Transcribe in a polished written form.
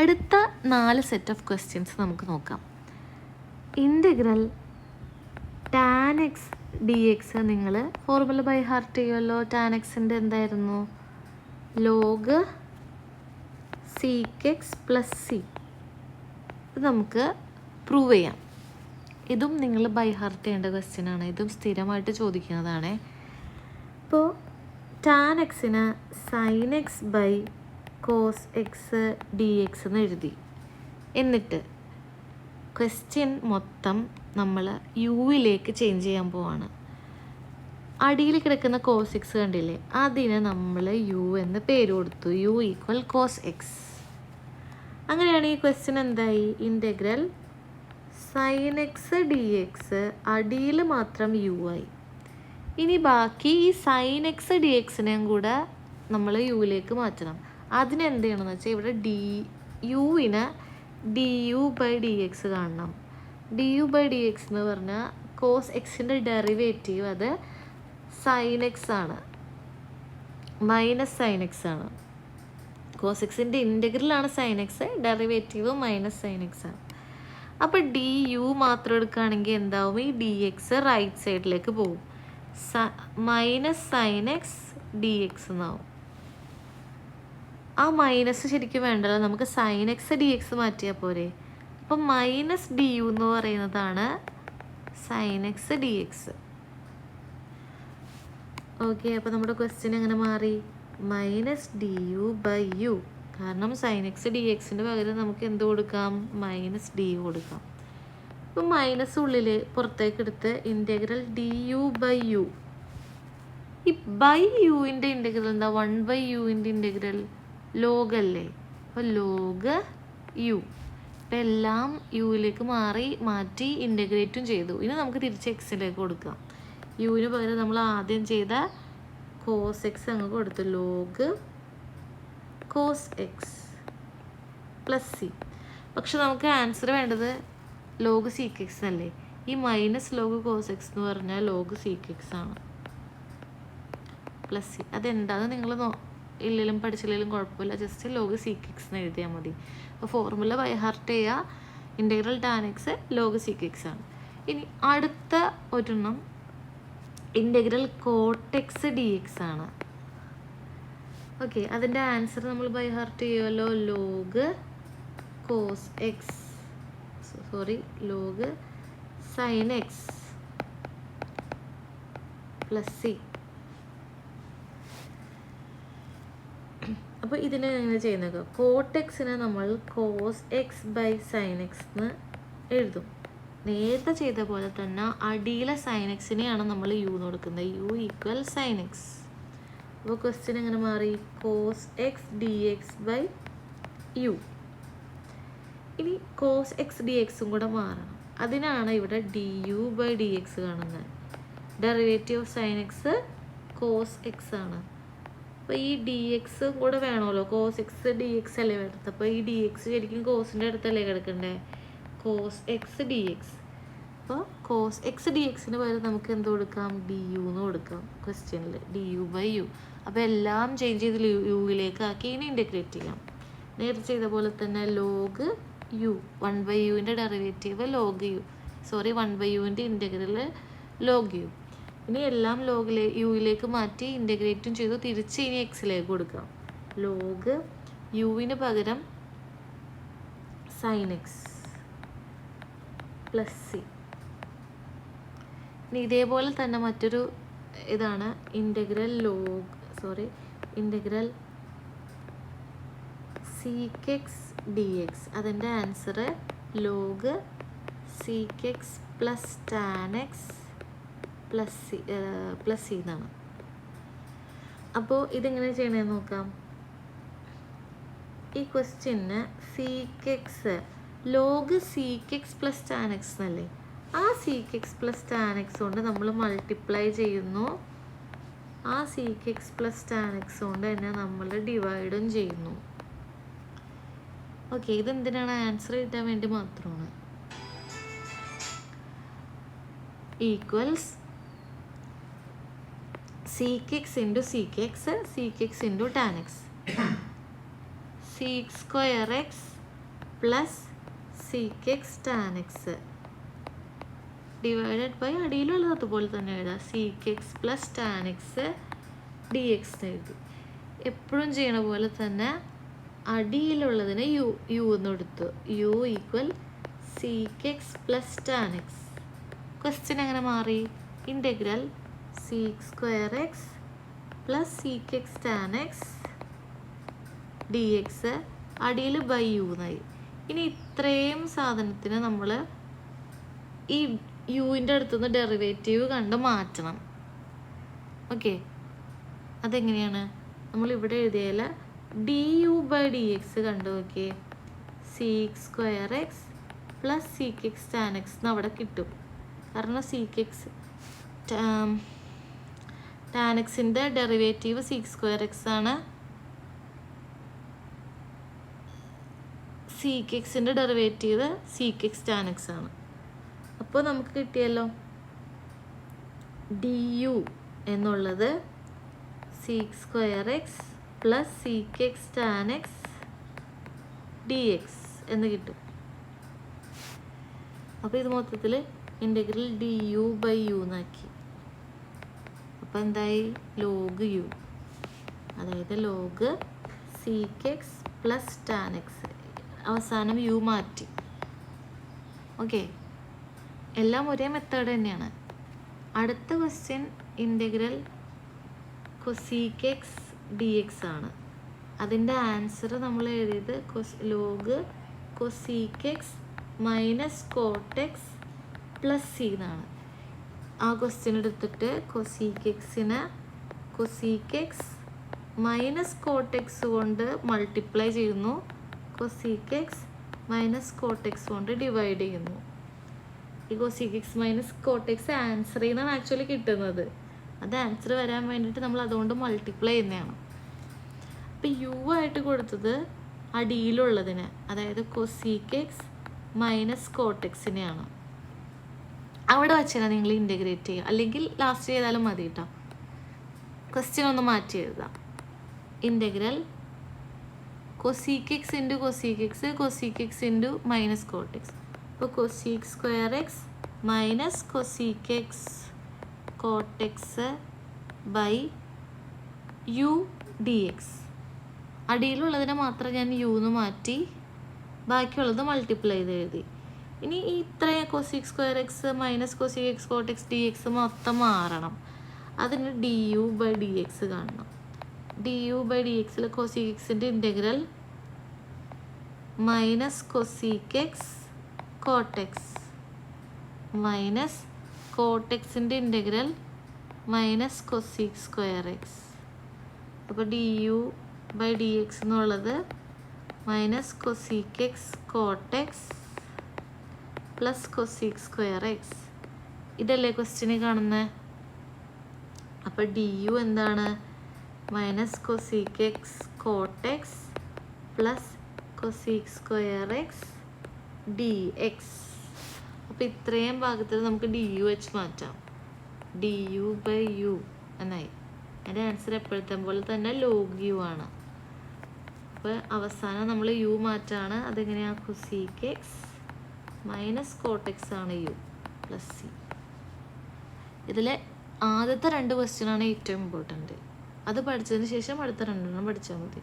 അടുത്ത 4 set of questions നമുക്ക് നോക്കാം. Integral tan x D X നിങ്ങൾ ഫോർമുല ബൈ ഹാർട്ട് ചെയ്യുമല്ലോ. ടാൻ എക്സിൻ്റെ എന്തായിരുന്നു? Log sec x plus C. ഇത് നമുക്ക് പ്രൂവ് ചെയ്യാം. ഇതും നിങ്ങൾ ബൈ ഹാർട്ട് ചെയ്യേണ്ട ക്വസ്റ്റ്യൻ ആണ്. ഇതും സ്ഥിരമായിട്ട് ചോദിക്കുന്നതാണ്. ഇപ്പോൾ ടാൻ എക്സിന് sine X by cos X D X എന്ന് എഴുതി. എന്നിട്ട് ക്വസ്റ്റ്യൻ മൊത്തം നമ്മൾ യുവിലേക്ക് ചേഞ്ച് ചെയ്യാൻ പോവാണ്. അടിയിൽ കിടക്കുന്ന കോസ് എക്സ് കണ്ടില്ലേ, അതിന് നമ്മൾ യു എന്ന് പേര് കൊടുത്തു. U equal cos X. അങ്ങനെയാണ് ഈ ക്വസ്റ്റ്യൻ എന്തായി? Integral sine X D X അടിയിൽ മാത്രം യു ആയി. ഇനി ബാക്കി ഈ സൈൻ എക്സ് ഡി എക്സിനെയും കൂടെ നമ്മൾ യുവിലേക്ക് മാറ്റണം. അതിനെന്ത് ചെയ്യണമെന്ന് വെച്ചാൽ ഇവിടെ യുവിന് d U by d x കാണണം. D U by d X എന്ന് പറഞ്ഞാൽ കോസ് എക്സിൻ്റെ ഡെറിവേറ്റീവ് അത് സൈൻ എക്സ് ആണ്, മൈനസ് സൈൻ എക്സ് ആണ്. കോസ് എക്സിൻ്റെ ഇൻ്റഗ്രലാണ് sine x, derivative minus sine x ആണ്. അപ്പോൾ ഡി യു മാത്രം എടുക്കുകയാണെങ്കിൽ എന്താവും? ഈ ഡി എക്സ് റൈറ്റ് സൈഡിലേക്ക് പോകും. Minus sine X D X എന്നാവും. ആ മൈനസ് ശരിക്കും വേണ്ടല്ലോ, നമുക്ക് സൈൻ എക്സ് ഡി എക്സ് മാറ്റിയാൽ പോരെ. അപ്പം മൈനസ് ഡി യു എന്ന് പറയുന്നതാണ് sine X D X. Okay, അപ്പോൾ നമ്മുടെ ക്വസ്റ്റ്യൻ എങ്ങനെ മാറി? Minus D U by U. കാരണം സൈൻ എക്സ് ഡി എക്സിൻ്റെ പകരം നമുക്ക് എന്ത് കൊടുക്കാം? മൈനസ് ഡി യു കൊടുക്കാം. ഇപ്പം മൈനസ് ഉള്ളിൽ പുറത്തേക്ക് എടുത്ത് integral D U by U. ഈ ബൈ യുവിൻ്റെ ഇൻ്റഗ്രൽ എന്താ? 1/u-ൻ്റെ ഇൻ്റഗ്രൽ ലോഗ് അല്ലേ. അപ്പോൾ ലോഗ് യു. ഇപ്പം എല്ലാം യുവിലേക്ക് മാറ്റി ഇൻ്റഗ്രേറ്റും ചെയ്തു. ഇനി നമുക്ക് തിരിച്ച് എക്സിലേക്ക് കൊടുക്കാം. യുവിന് പകരം നമ്മൾ ആദ്യം ചെയ്ത കോസ് എക്സ് അങ്ങ് കൊടുത്തു. Log cos X plus C. പക്ഷെ നമുക്ക് ആൻസർ വേണ്ടത് ലോഗ് സീക്ക് എക്സ് അല്ലേ. ഈ മൈനസ് ലോഗ് കോസ് എക്സ് എന്ന് പറഞ്ഞാൽ ലോഗ് സീക്ക് എക്സ് ആണ് പ്ലസ് സി. അതെന്താണെന്ന് നിങ്ങൾ ഇല്ലെങ്കിലും പഠിച്ചില്ലെങ്കിലും കുഴപ്പമില്ല, ജസ്റ്റ് ലോഗ് സീക്ക് എക്സ് എന്ന് എഴുതിയാൽ മതി. അപ്പോൾ ഫോർമുല ബൈ ഹാർട്ട് ചെയ്യുക. Integral tan X log sec X ആണ്. ഇനി അടുത്ത ഒരെണ്ണം integral cot X D X ആണ്. ഓക്കെ, അതിൻ്റെ ആൻസർ നമ്മൾ ബൈ ഹാർട്ട് ചെയ്യുമല്ലോ. Log cos X log sine X plus C. അപ്പോൾ ഇതിനെ എങ്ങനെ ചെയ്യുന്നത്? കോട്ട് എക്സിനെ നമ്മൾ cos X by sine X എന്ന് എഴുതും. നേരത്തെ ചെയ്ത പോലെ തന്നെ അടിയിലെ സൈൻ എക്സിനെയാണ് നമ്മൾ യു എന്ന് കൊടുക്കുന്നത്. U equal sine x. അപ്പോൾ ക്വസ്റ്റ്യൻ എങ്ങനെ മാറി? Cos X D x by u. ഇനി കോസ് എക്സ് ഡി എക്സും കൂടെ മാറണം. അതിനാണ് ഇവിടെ d U by d x കാണുന്നത്. Derivative of sine x cos x ആണ്. അപ്പോൾ ഈ ഡി എക്സ് കൂടെ വേണമല്ലോ. കോസ് എക്സ് ഡി എക്സ് അല്ലേ വേണ്ടത്. അപ്പോൾ ഈ ഡി എക്സ് ശരിക്കും കോസിൻ്റെ അടുത്തല്ലേ കിടക്കണ്ടേ? Cos X D x. അപ്പോൾ കോസ് എക്സ് ഡി എക്സിന് പകരം നമുക്ക് എന്ത് കൊടുക്കാം? ഡി യു എന്ന് കൊടുക്കാം ക്വസ്റ്റ്യനിൽ. D U by u. അപ്പോൾ എല്ലാം ചേഞ്ച് ചെയ്ത് യുവിലേക്ക് ആക്കി ഇനി ഇൻ്റഗ്രേറ്റ് ചെയ്യാം. നേരത്തെ ചെയ്ത പോലെ തന്നെ ലോഗ് യു. 1/u-ൻ്റെ ഡെറിവേറ്റീവ് ലോഗ് യു. 1/u-ൻ്റെ ഇൻ്റഗ്രൽ ലോഗ് യു. ഇനി എല്ലാം യുവിലേക്ക് മാറ്റി ഇൻ്റഗ്രേറ്റും ചെയ്തു. തിരിച്ച് ഇനി എക്സിലേക്ക് കൊടുക്കാം. ലോഗ് യുവിന് പകരം സൈൻ എക്സ് പ്ലസ് സി. ഇനി ഇതേപോലെ തന്നെ മറ്റൊരു ഇതാണ് integral integral sec x D x. അതിൻ്റെ answer log sec x plus tan x plus c എന്നാണ്. അപ്പോൾ ഇതെങ്ങനെ ചെയ്യണമെന്ന് നോക്കാം. ഈ ക്വസ്റ്റ്യന് sec x log sec x plus tan x എന്നല്ലേ. ആ sec x plus tan x കൊണ്ട് നമ്മൾ മൾട്ടിപ്ലൈ ചെയ്യുന്നു. ആ sec x plus tan x കൊണ്ട് തന്നെ നമ്മൾ ഡിവൈഡും ചെയ്യുന്നു. ഓക്കെ, ഇതെന്തിനാണ്? ആൻസർ കിട്ടാൻ വേണ്ടി മാത്രമാണ്. Equals sec x into sec x into tan x. sec square x plus sec x tan x divided by അടിയിലുള്ളത് അതുപോലെ തന്നെ എഴുതാം. Sec x plus tan x D x എഴുതി. എപ്പോഴും ചെയ്യണ പോലെ തന്നെ അടിയിലുള്ളതിന് യു എന്ന് എടുത്തു. U equal sec x plus tan x. Question എങ്ങനെ മാറി? Integral sec square x plus sec x tan x D X അടിയിൽ ബൈ യു എന്നായി. ഇനി ഇത്രയും സാധനത്തിന് നമ്മൾ ഈ യുവിൻ്റെ അടുത്തുനിന്ന് ഡെറിവേറ്റീവ് കണ്ട് മാറ്റണം. ഓക്കെ, അതെങ്ങനെയാണ്? നമ്മളിവിടെ എഴുതിയാൽ d U by d x കണ്ടു നോക്കിയേ. Sec square x plus sec x tan x എന്ന് അവിടെ കിട്ടും. കാരണം സീക്ക് എക്സ് ടാൻ എക്സിൻ്റെ ഡെറിവേറ്റീവ് സീക്ക് സ്ക്വയർ എക്സ് ആണ്. സീക്ക് എക്സിൻ്റെ derivative sec x tan x ആണ്. അപ്പോൾ നമുക്ക് കിട്ടിയല്ലോ ഡി യു എന്നുള്ളത് sec square x plus sec x tan x D X എന്ന് കിട്ടും. അപ്പോൾ ഇത് മൊത്തത്തിൽ integral D U by u എന്നാക്കി. അപ്പോൾ എന്തായി? ലോഗ് യു, അതായത് log sec x plus tan X. അവസാനം യു മാറ്റി. ഓക്കെ, എല്ലാം ഒരേ മെത്തേഡ് തന്നെയാണ്. അടുത്ത question integral cosec X D X ആണ്. അതിൻ്റെ ആൻസർ നമ്മൾ എഴുതിയത് log cosec X minus cortex plus c എന്നാണ്. ആ ക്വസ്റ്റ്യൻ എടുത്തിട്ട് കൊസീക്ക് എക്സിന് കൊസീക്ക് എക്സ് മൈനസ് കോട്ടെക്സ് കൊണ്ട് മൾട്ടിപ്ലൈ ചെയ്യുന്നു, കൊസീക്ക് എക്സ് മൈനസ് കോട്ടെക്സ് കൊണ്ട് ഡിവൈഡ് ചെയ്യുന്നു. ഈ കൊസീക്ക് എക്സ് മൈനസ് കോട്ടെക്സ് ആൻസറിൽ നിന്നാണ് ആക്ച്വലി കിട്ടുന്നത്. അത് ആൻസർ വരാൻ വേണ്ടിയിട്ട് നമ്മൾ അതുകൊണ്ട് മൾട്ടിപ്ലൈ ചെയ്യുന്നതാണ്. അപ്പോൾ യു ആയിട്ട് കൊടുത്തത് അടിയിലുള്ളതിന്, അതായത് കൊസീക്ക് എക്സ് മൈനസ് കോട്ടെക്സിനെയാണ്. അവിടെ വെച്ചാൽ നിങ്ങൾ ഇൻ്റഗ്രേറ്റ് ചെയ്യുക, അല്ലെങ്കിൽ ലാസ്റ്റ് ചെയ്താലും മതി കേട്ടോ. ക്വസ്റ്റ്യൻ ഒന്ന് മാറ്റി എഴുതാം. Integral cosec x into cosec x cosec x into minus cot x. അപ്പോൾ cosec square x minus cosec x cot x by u d x. അടിയിലുള്ളതിനെ മാത്രം ഞാൻ യു എന്ന് മാറ്റി, ബാക്കിയുള്ളത് മൾട്ടിപ്ലൈ ചെയ്ത് എഴുതി. ഇനി ഈ ഇത്രയും cosec square x minus cosec x cot x d x മൊത്തം മാറണം. അതിന് d U by d x കാണണം. ഡി യു ബൈ ഡി എക്സിൽ കൊസീക്ക് എക്സിൻ്റെ integral minus cosec x cot x minus കോട്ടെക്സിൻ്റെ integral minus cosec square x. അപ്പോൾ d U by d x എന്നുള്ളത് minus cosec x cot x plus cosec square x. ഇതല്ലേ ക്വസ്റ്റ്യന് കാണുന്നത്? അപ്പോൾ ഡി യു എന്താണ്? Minus cosec x cot x plus cosec square X D x. അപ്പോൾ ഇത്രയും ഭാഗത്തിൽ നമുക്ക് ഡി യു വെച്ച് മാറ്റാം. ഡി യു ബൈ യു എന്നായി. അതിൻ്റെ ആൻസർ എപ്പോഴത്തെ പോലെ തന്നെ ലോഗ് യു ആണ്. അപ്പോൾ അവസാനം നമ്മൾ യു മാറ്റാണ്. അതെങ്ങനെയാണ്? കൊസീക്ക് എക്സ് മൈനസ് കോട്ടെക്സ് ആണ് യു പ്ലസ് സി. ഇതിലെ ആദ്യത്തെ 2 ക്വസ്റ്റ്യനാണ് ഏറ്റവും ഇമ്പോർട്ടൻറ്റ്. അത് പഠിച്ചതിന് ശേഷം അടുത്ത 2 പഠിച്ചാൽ മതി.